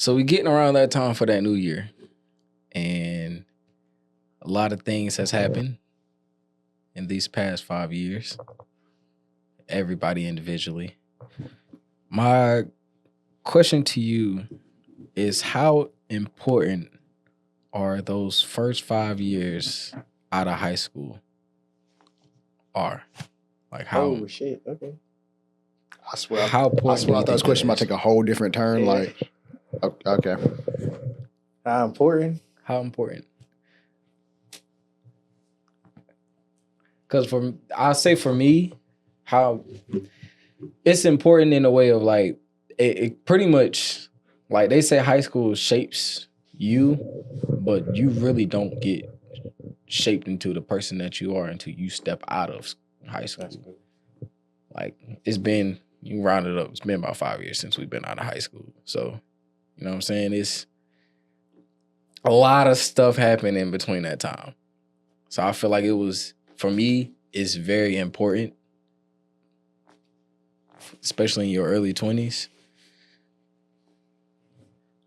So we getting around that time for that new year. And a lot of things has happened in these past 5 years. Everybody individually. My question to you is, how important are those first 5 years out of high school? Like how? Oh shit! Okay. I swear, How I important swear, do I you thought this think question that might is? take a whole different turn. Yeah. Like, okay, How important? How important? Because I'll say for me, how it's important in a way of like, it pretty much, like they say high school shapes you, but you really don't get shaped into the person that you are until you step out of high school. That's good. Like, it's been, you round it up, it's been about 5 years since we've been out of high school. So, you know what I'm saying? It's a lot of stuff happened in between that time. So I feel like it was, for me, it's very important, especially in your early 20s,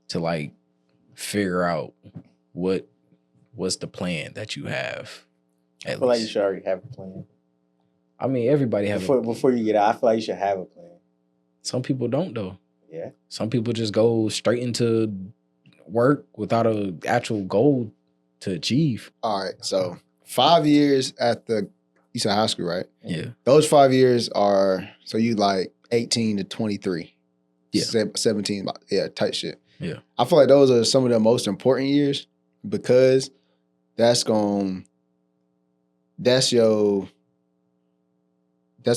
to like figure out what's the plan that you have. I feel like you should already have a plan. I mean, everybody have before you get out. I feel like you should have a plan. Some people don't though. Yeah. Some people just go straight into work without an actual goal to achieve. all right. So 5 years at you said high school, right? Yeah. Those 5 years are, so you like 18 to 23. Yeah. 17, yeah, tight shit. Yeah. I feel like those are some of the most important years because that's gonna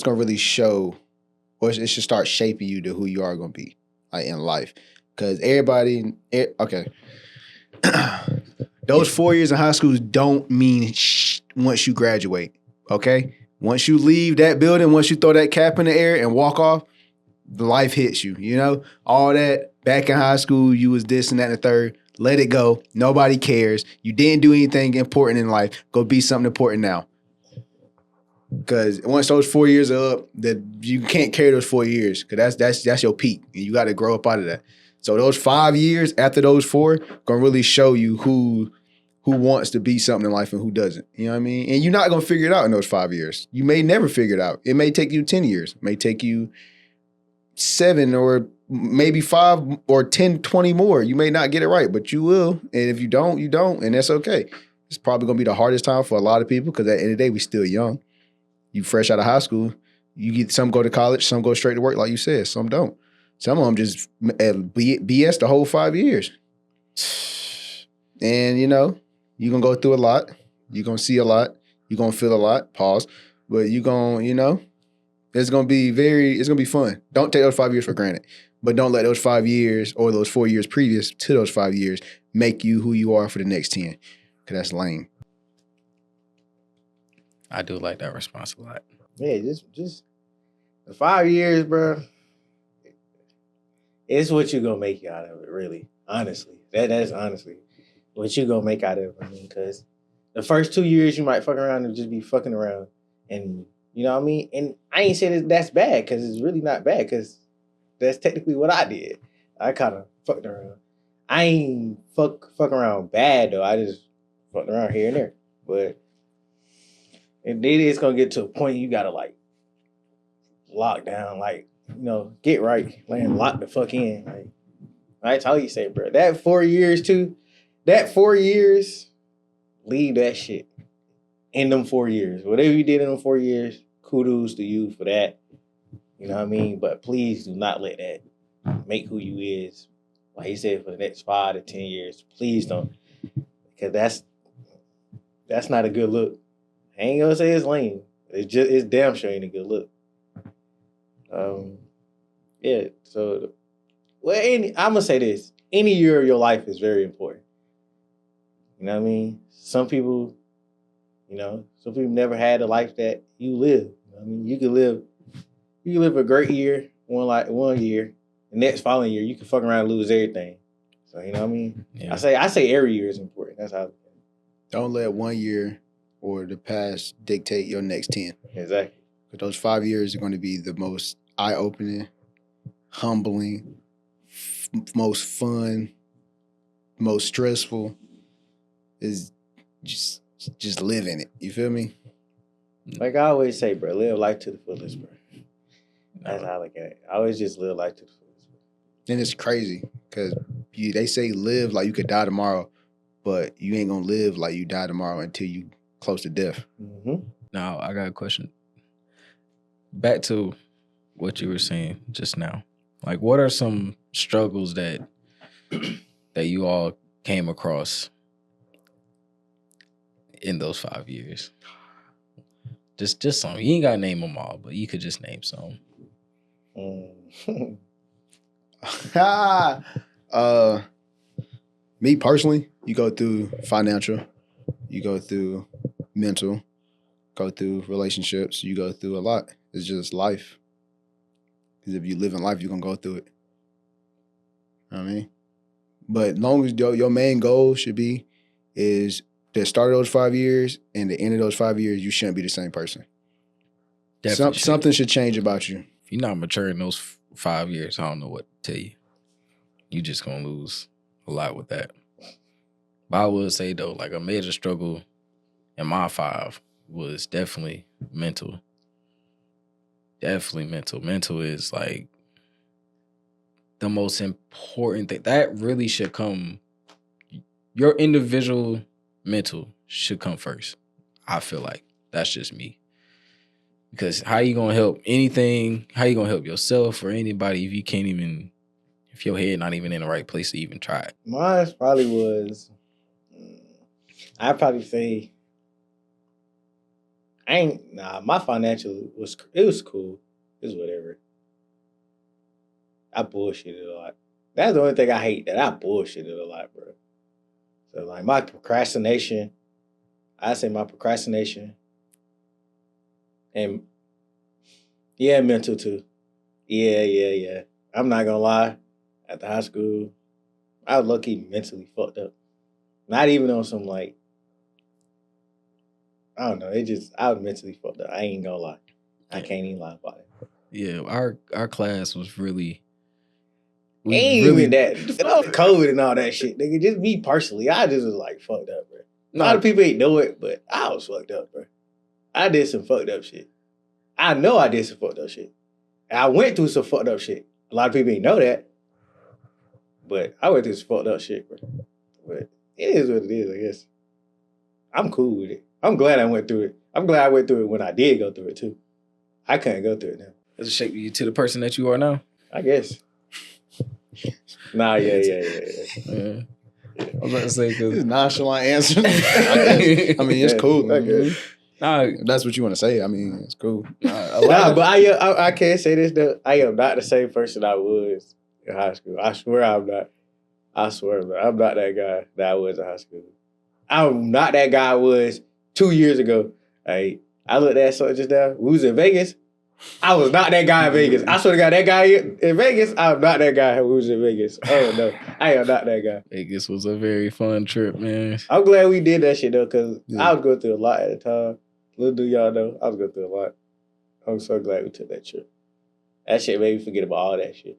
really show, or it should start shaping you to who you are gonna be, like in life. Because okay. Those 4 years in high school don't mean once you graduate, okay? Once you leave that building, once you throw that cap in the air and walk off, life hits you, you know? All that back in high school, you was this and that and the third. Let it go. Nobody cares. You didn't do anything important in life. Go be something important now. Because once those 4 years are up, that you can't carry those 4 years because that's your peak. And you got to grow up out of that. So those 5 years after those 4 gonna really show you who wants to be something in life and who doesn't. You know what I mean? And you're not gonna figure it out in those 5 years. You may never figure it out. It may take you 10 years. It may take you 7 or maybe 5 or 10, 20 more. You may not get it right, but you will. And if you don't, you don't. And that's okay. It's probably gonna be the hardest time for a lot of people because at the end of the day, we still young. You fresh out of high school. Some go to college, some go straight to work, like you said. Some don't. Some of them just BS the whole 5 years. And, you're going to go through a lot. You're going to see a lot. You're going to feel a lot. Pause. But you're going to, it's going to be fun. Don't take those 5 years for granted. But don't let those 5 years or those 4 years previous to those 5 years make you who you are for the next 10. Because that's lame. I do like that response a lot. Yeah, just the 5 years, bro. It's what you gonna make out of it, really. Honestly, that's honestly what you gonna make out of it. I mean, because the first 2 years you might fuck around and just be fucking around, and you know what I mean. And I ain't saying that's bad because it's really not bad because that's technically what I did. I kind of fucked around. I ain't fuck around bad though. I just fucked around here and there, but. And then it's gonna get to a point you gotta like lock down, like, get right, like lock the fuck in. Like that's how you say, bro. That 4 years too, leave that shit in them 4 years. Whatever you did in them 4 years, kudos to you for that. You know what I mean? But please do not let that make who you is. Like he said, for the next 5 to 10 years, please don't, because that's not a good look. I ain't gonna say it's lame. It's damn sure ain't a good look. Yeah. So, I'm gonna say this: any year of your life is very important. You know what I mean? Some people never had the life that you live. You know what I mean, you can live a great year, one year. The next following year, you can fuck around and lose everything. So you know what I mean? Yeah. I say every year is important. That's how. Don't let 1 year or the past dictate your next 10. Exactly. But those 5 years are going to be the most eye-opening, humbling, most fun, most stressful is just living it. You feel me? Like I always say, bro, live life to the fullest, bro. That's how I look at it. I always just live life to the fullest. And it's crazy because they say live like you could die tomorrow, but you ain't gonna live like you die tomorrow until you close to death. Mm-hmm. Now, I got a question. Back to what you were saying just now. Like, what are some struggles that you all came across in those 5 years? Just some. You ain't gotta name them all, but you could just name some. Me personally, you go through financial, you go through mental, go through relationships, you go through a lot. It's just life. Because if you live in life, you're gonna go through it. You know what I mean? But as long as your main goal should be is the start of those 5 years and the end of those 5 years, you shouldn't be the same person. Something should change about you. If you're not mature in those 5 years, I don't know what to tell you. You just gonna lose a lot with that. But I would say though, like a major struggle in my 5 was definitely mental. Definitely mental. Mental is like the most important thing. That really should come. Your individual mental should come first. I feel like that's just me. Because how you gonna help anything? How you gonna help yourself or anybody if you can't even, if your head not even in the right place to even try it? Mine probably was, I'd probably say, my financial was cool. It was whatever. I bullshitted a lot. That's the only thing I hate, that I bullshitted a lot, bro. So like my procrastination, I say my procrastination, and yeah, mental too. Yeah. I'm not gonna lie. At the high school, I was lucky mentally fucked up. Not even on some like, I don't know. I was mentally fucked up. I ain't gonna lie. I can't even lie about it. Yeah, our class was really. Ain't even that. Fuck COVID and all that shit, nigga. Just me personally, I just was like fucked up, bro. A lot of people ain't know it, but I was fucked up, bro. I did some fucked up shit. I know I did some fucked up shit. And I went through some fucked up shit. A lot of people ain't know that, but I went through some fucked up shit, bro. But it is what it is, I guess. I'm cool with it. I'm glad I went through it. I'm glad I went through it when I did go through it too. I couldn't go through it now. Does it shape you to the person that you are now? I guess. Nah, yeah. I was about to say, because nonchalant answer. I mean, it's cool. If that's what you want to say. I mean, it's cool. But I can't say this though. I am not the same person I was in high school. I swear I'm not. I swear, bro. I'm not that guy that I was in high school. I'm not that guy I was 2 years ago. I looked at something just now. We was in Vegas. I was not that guy in Vegas. I swear to God, that guy in Vegas, I'm not that guy who was in Vegas. Oh, no. I am not that guy. Vegas was a very fun trip, man. I'm glad we did that shit, though, because I was going through a lot at the time. Little do y'all know, I was going through a lot. I'm so glad we took that trip. That shit made me forget about all that shit.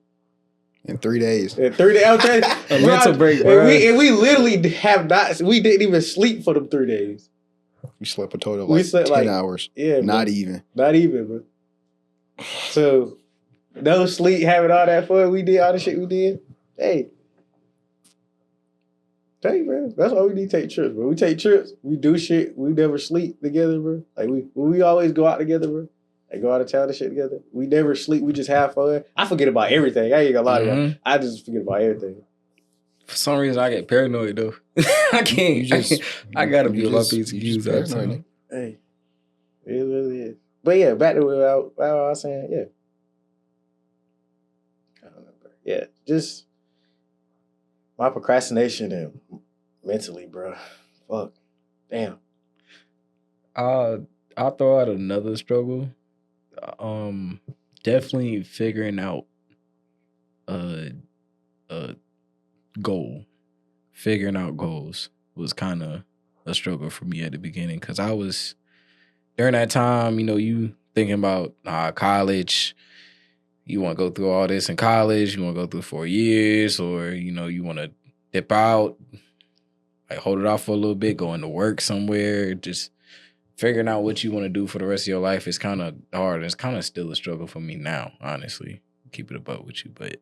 In 3 days. In 3 days. I'm telling you. A mental break, bro. And we literally we didn't even sleep for them 3 days. We slept a total of 10 hours. Yeah, Not bro. even. Not even, bro. So, no sleep, having all that fun we did, all the shit we did. Hey, bro, that's why we need to take trips, bro. We take trips, we do shit, we never sleep together, bro. Like we always go out together, bro. Like go out of town and shit together. We never sleep, we just have fun. I forget about everything. I ain't gonna lie to you. I just forget about everything. For some reason, I get paranoid though. I can't. I gotta be a lot of PCUs out of time. Hey, it really is. But yeah, back to what I was saying. Yeah, I don't know, bro. Yeah, just my procrastination and mentally, bro. Fuck, damn. I'll throw out another struggle. Definitely figuring out a goal. Figuring out goals was kind of a struggle for me at the beginning because I was during that time, you thinking about college, you want to go through all this in college, you want to go through 4 years, or you want to dip out, like hold it off for a little bit, go into work somewhere, just figuring out what you want to do for the rest of your life is kind of hard. It's kind of still a struggle for me now, honestly. Keep it above with you, but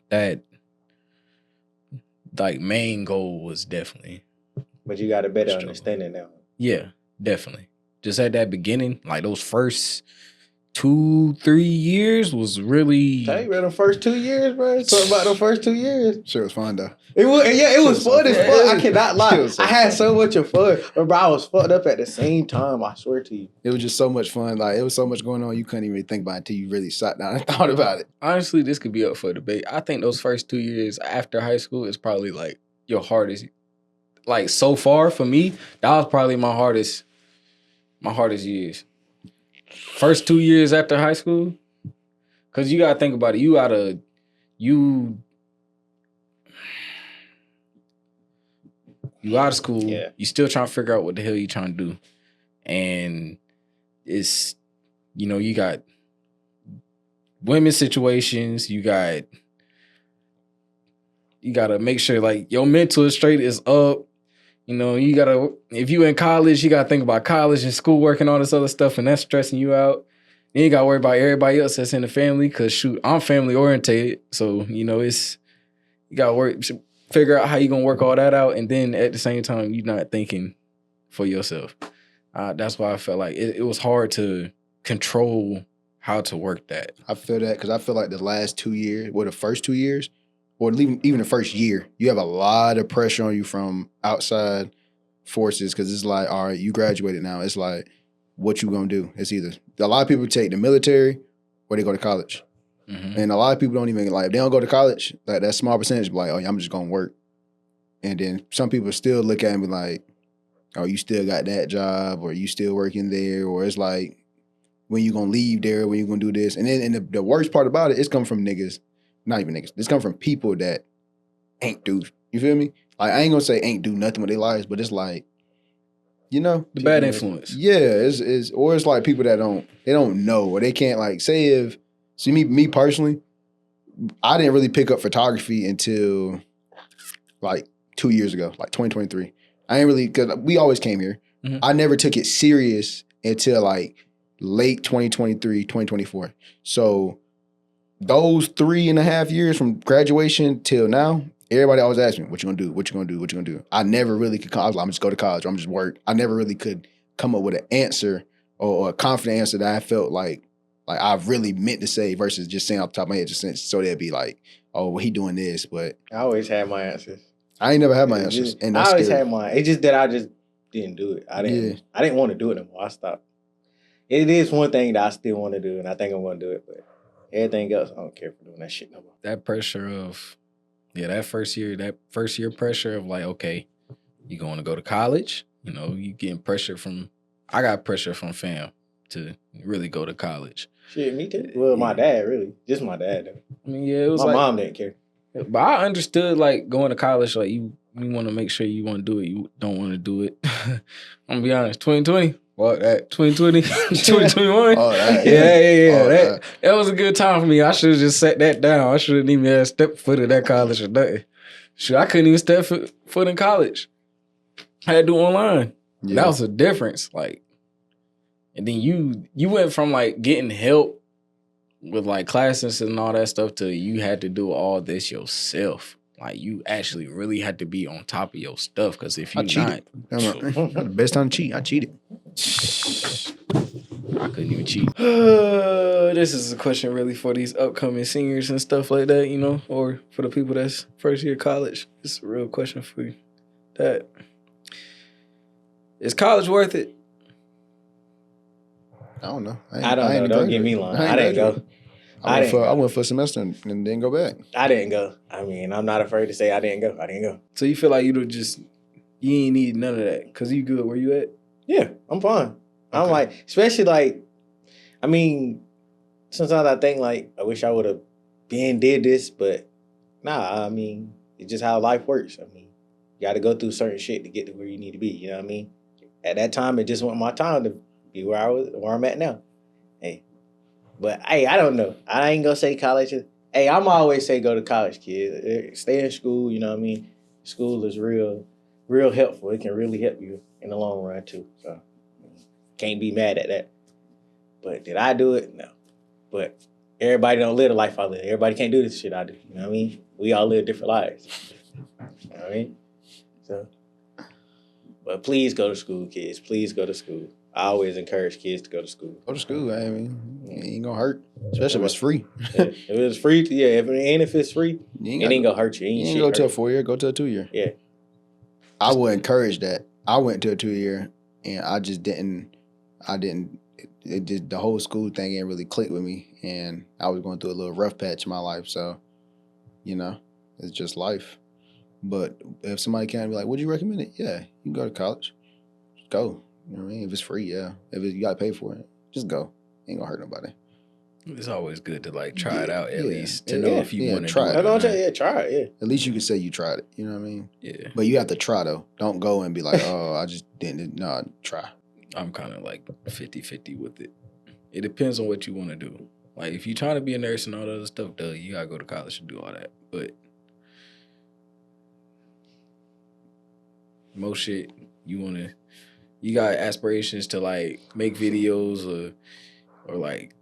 that like main goal was definitely. But you got a better Struggle. understanding now. Yeah, definitely. Just at that beginning, like those first 2-3 years was really. Tell you, bro, the first 2 years, bro. Talk about the first 2 years. Sure, it was fun though. It was fun as fuck. I cannot It lie. was so I had fun. so much of fun, but bro, I was fucked up at the same time. I swear to you. It was just so much fun. Like, it was so much going on, you couldn't even think about it until you really sat down and thought about it. Honestly, this could be up for debate. I think those first 2 years after high school is probably like your hardest. Like so far for me, that was probably my hardest years. First 2 years after high school, because you gotta think about it. You out of school. Yeah. You still trying to figure out what the hell you trying to do, and it's you got women's situations. You gotta make sure like your mental straight is up. You gotta, if you in college, you gotta think about college and schoolwork and all this other stuff, and that's stressing you out. Then you gotta worry about everybody else that's in the family, cause shoot, I'm family orientated, so it's you gotta figure out how you gonna work all that out, and then at the same time, you're not thinking for yourself. That's why I felt like it was hard to control how to work that. I feel that because I feel like the last 2 years, or the first 2 years, or even the first year, you have a lot of pressure on you from outside forces because it's like, all right, you graduated now. It's like, what you gonna do? It's either a lot of people take the military or they go to college, and a lot of people don't even like if they don't go to college. Like that small percentage, be like, oh, yeah, I'm just gonna work, and then some people still look at me like, oh, you still got that job, or you still working there, or it's like, when you gonna leave there? When you gonna do this? And then and the worst part about it, it's coming from niggas. Not even niggas. This come from people that ain't do. You feel me? Like I ain't gonna say ain't do nothing with their lives, but it's like, The bad influence. Yeah, it's or it's like people that don't know, or they can't like say if see me personally, I didn't really pick up photography until like 2 years ago, like 2023. I ain't really because we always came here. Mhm. I never took it serious until like late 2023, 2024. So those 3.5 years from graduation till now, everybody always asks me, what you gonna do? What you gonna do? What you gonna do? I never really could I was like, I'm just go to college, or I'm just work. I never really could come up with an answer or a confident answer that I felt like I really meant to say versus just saying off the top of my head, just saying, so they'd be like, oh, well, he doing this, but I always had my answers. I ain't never had my answers. And I that's always scary. had mine. It's just that I just didn't do it. I didn't want to do it anymore. I stopped. It is one thing that I still want to do, and I think I'm gonna do it, but everything else, I don't care for doing that shit no more. That pressure of, that first year pressure of like, okay, you going to go to college, you getting pressure from, I got pressure from fam to really go to college. Shit, me too. Well, my dad, really. Just my dad, though. I mean, yeah, it was my like, mom didn't care. but I understood like going to college, like you want to make sure you want to do it, you don't want to do it. I'm gonna be honest, 2020. Well, that 2020, 2021. Oh, that, yeah. Oh, that was a good time for me. I should have just sat that down. I shouldn't even have stepped foot in that college or nothing. Shit, I couldn't even step foot in college. I had to do online. Yeah. That was a difference. Like, and then you went from like getting help with like classes and all that stuff to you had to do all this yourself. Like you actually really had to be on top of your stuff because if you not, the best time to cheat. I cheated. I couldn't even cheat. This is a question really for these upcoming seniors and stuff like that, or for the people that's first year college. It's a real question for you. That is college worth it? I don't know. I don't know. Don't get me lying. I didn't go. I went for a semester and didn't go back. I didn't go. I mean, I'm not afraid to say I didn't go. I didn't go. So you feel like you ain't need none of that because you good where you at? Yeah, I'm fine. Okay. I'm like, especially like, I mean, sometimes I think like, I wish I would have did this, but nah, I mean, it's just how life works. I mean, you got to go through certain shit to get to where you need to be. You know what I mean? At that time, it just wasn't my time to be where I'm at now. Hey, But hey, I don't know. I ain't gonna say college. Hey, I'm always say go to college, kids. Stay in school. You know what I mean? School is real helpful. It can really help you in the long run too. So can't be mad at that. But did I do it? No. But everybody don't live the life I live. Everybody can't do this shit I do. You know what I mean? We all live different lives. You know what I mean? So, but please go to school, kids. Please go to school. I always encourage kids to go to school. Go to school. I mean, it ain't gonna hurt, especially if it's free. If it's free, if it's free, it ain't gonna hurt you. You ain't go to a 4-year, go to a 2-year. Yeah. I would encourage that. I went to a 2-year and I just didn't. It just the whole school thing ain't really clicked with me, and I was going through a little rough patch in my life. So, it's just life. But if somebody can be like, would you recommend it? Yeah, you can go to college. Just go. You know what I mean? If it's free, yeah. You got to pay for it, just go. Ain't gonna hurt nobody. It's always good to like try it out at least to know if you want to try do it. Yeah, try it. Yeah. At least you can say you tried it. You know what I mean? Yeah. But you have to try though. Don't go and be like, oh, I just didn't. No, try. I'm kind of like 50-50 with it. It depends on what you want to do. Like if you're trying to be a nurse and all that other stuff, you gotta go to college to do all that. But most shit, you got aspirations to like make videos or like,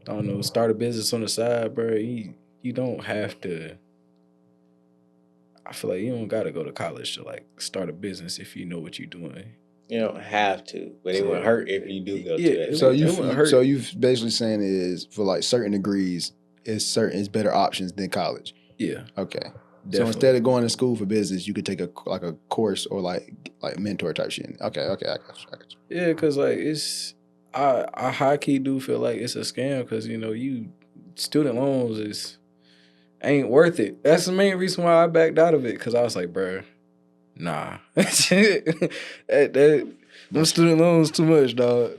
I don't know, start a business on the side, bro. You don't have to. I feel like you don't gotta go to college to like start a business if you know what you're doing. You don't have to, but it would hurt if you do go to that. So you basically saying is for like certain degrees, it's better options than college. Yeah. Okay. Definitely. So instead of going to school for business, you could take a course or like mentor type shit. Okay, I got you. Yeah, because like I high key do feel like it's a scam because student loans ain't worth it. That's the main reason why I backed out of it, because I was like, bruh, nah. Them student loans too much, dog.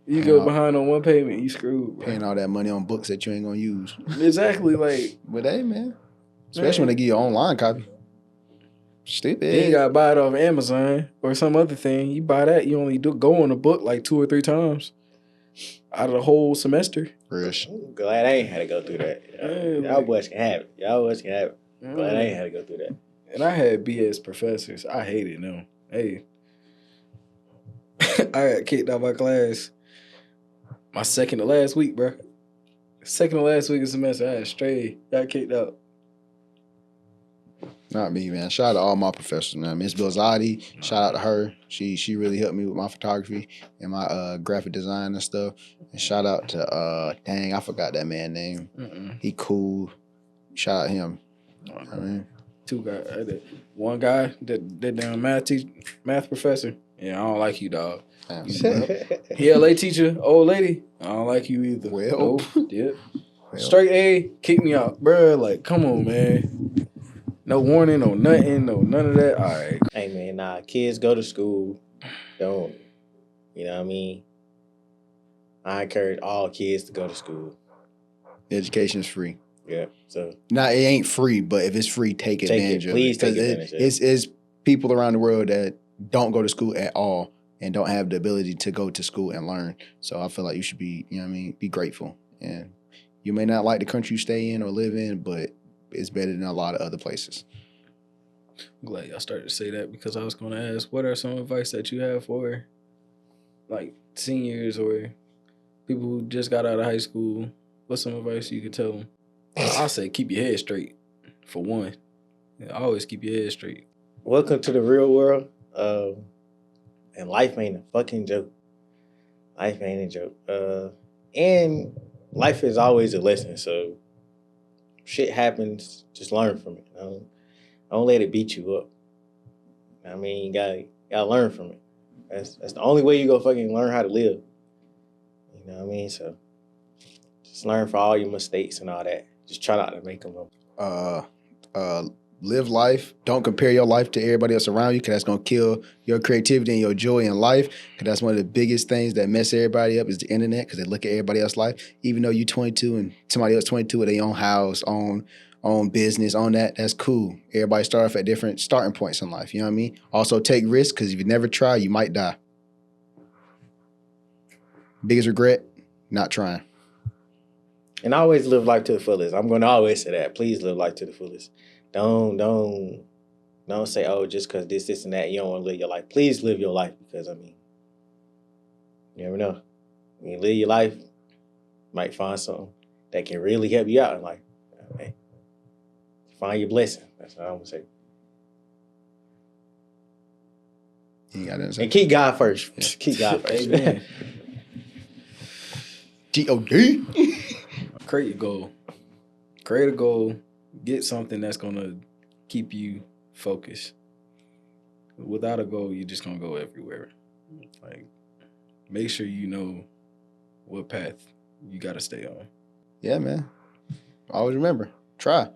You go behind on one payment, you screwed. Bro. Paying all that money on books that you ain't gonna use. Exactly, like. But hey, man. Especially when they give you an online copy. Stupid. You ain't gotta buy it off Amazon or some other thing. You buy that, you only go on a book like 2 or 3 times out of the whole semester. Fresh. I'm glad I ain't had to go through that. Y'all boys can have it. Glad I ain't had to go through that. And I had BS professors. I hated them. Hey. I got kicked out of my class my second to last week, bro. Second to last week of semester, I got kicked out. Not me, man. Shout out to all my professors, man. Miss Bilzati, shout out to her. She really helped me with my photography and my graphic design and stuff. And shout out to dang, I forgot that man's name. He cool. Shout out to him. I mean, 2 guys. One guy that damn math professor. Yeah, I don't like you, dog. LA teacher, old lady. I don't like you either. Well, nope. Yep. Well. Straight A, kick me out, bro. Like, come on, man. No warning, no nothing, no none of that. All right. Hey, man, nah. Kids go to school. Don't. You know what I mean? I encourage all kids to go to school. Education is free. Yeah. So. Nah, it ain't free, but if it's free, take advantage of it. Please take advantage of it. It's people around the world that don't go to school at all and don't have the ability to go to school and learn. So I feel like you should be, be grateful. And you may not like the country you stay in or live in, but it's better than a lot of other places. I'm glad y'all started to say that, because I was going to ask, what are some advice that you have for like seniors or people who just got out of high school? What's some advice you could tell them? I'll say keep your head straight, for one. Always keep your head straight. Welcome to the real world. And life ain't a fucking joke. Life ain't a joke. And life is always a lesson. So shit happens, just learn from it. Don't let it beat you up. I mean, you gotta learn from it. That's the only way you go fucking learn how to live. You know what I mean? So just learn from all your mistakes and all that. Just try not to make them up. Live life. Don't compare your life to everybody else around you, because that's going to kill your creativity and your joy in life, because that's one of the biggest things that mess everybody up is the internet, because they look at everybody else's life. Even though you 22 and somebody else 22 with their own house, own business, on that's cool. Everybody start off at different starting points in life. You know what I mean? Also take risks, because if you never try, you might die. Biggest regret, not trying. And always live life to the fullest. I'm going to always say that. Please live life to the fullest. Don't say, oh, just because this, and that, you don't want to live your life. Please live your life because, I mean, you never know. When you live your life, you might find something that can really help you out in life. Okay? Find your blessing. That's what I'm going to say. You got to say. And keep God first. Keep God first. Amen. G.O.T.Y. Create a goal. Create a goal. Get something that's gonna keep you focused. Without a goal, you're just gonna go everywhere. Like, make sure you know what path you gotta stay on. Yeah, man. Always remember, try.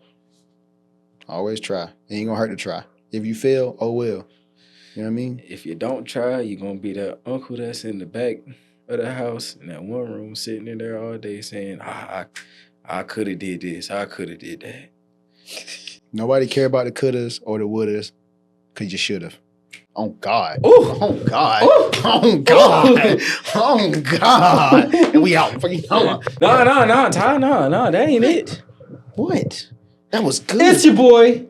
Always try. Ain't gonna hurt to try. If you fail, oh well. You know what I mean? If you don't try, you're gonna be that uncle that's in the back of the house in that one room sitting in there all day saying, I could have did this, I could have did that. Nobody care about the couldas or the wouldas because you should have. Oh, God. Ooh. Oh, God. Ooh. Oh, God. Oh, God. And we out. No, that ain't it. What? That was good. It's your boy.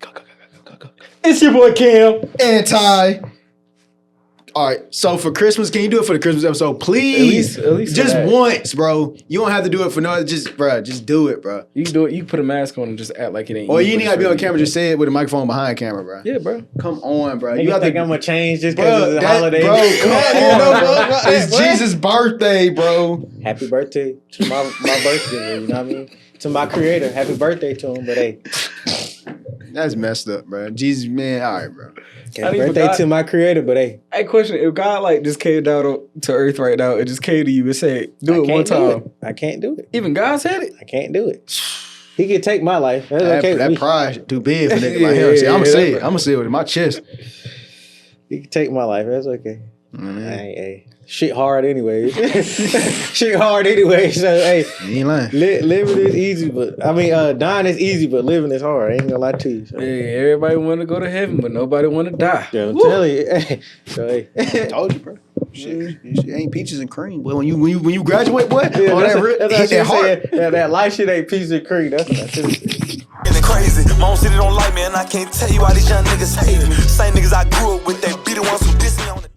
Go. It's your boy Cam. And Ty. All right, so for Christmas, can you do it for the Christmas episode, please? At least just for that. once, bro. You don't have to do it for no, just do it, bro. You can do it. You can put a mask on and just act like it ain't. Or you ain't but gotta be it's on camera. really Just say it with a microphone behind camera, bro. you. Yeah, bro. Come on, bro. You think I'm gonna change just because it's a holiday? Bro, come on. It's Jesus' birthday, bro. Happy birthday to my birthday. You know what I mean? To my creator, happy birthday to him. But hey, That's messed up, bro. Jesus, man. All right, bro. happy birthday to my creator. But hey, Hey, question: if God like just came down to earth right now and just came to you and said, "Do it one time," I can't do it. even God said it. I can't do it. He can take my life. That's okay. That with me. pride too big for nigga like him. See, I'm gonna say it. I'm gonna say it with my chest. He can take my life. That's okay. Mm-hmm. Hey, shit hard anyway. Shit hard anyway. So hey, You ain't lying. living is easy, but I mean, dying is easy, but living is hard. I ain't gonna lie to you. So. Hey, everybody want to go to heaven, but nobody want to die. Yeah, I'm telling you. So hey, Told you, bro. Shit ain't peaches and cream. Boy, when you graduate, boy, yeah, all that's that what hit she that heart. said. That life shit ain't peaches and cream. That's Getting crazy. Mom city don't like me, and I can't tell you why these young niggas hate me. Same niggas I grew up with, they be the ones who diss me on the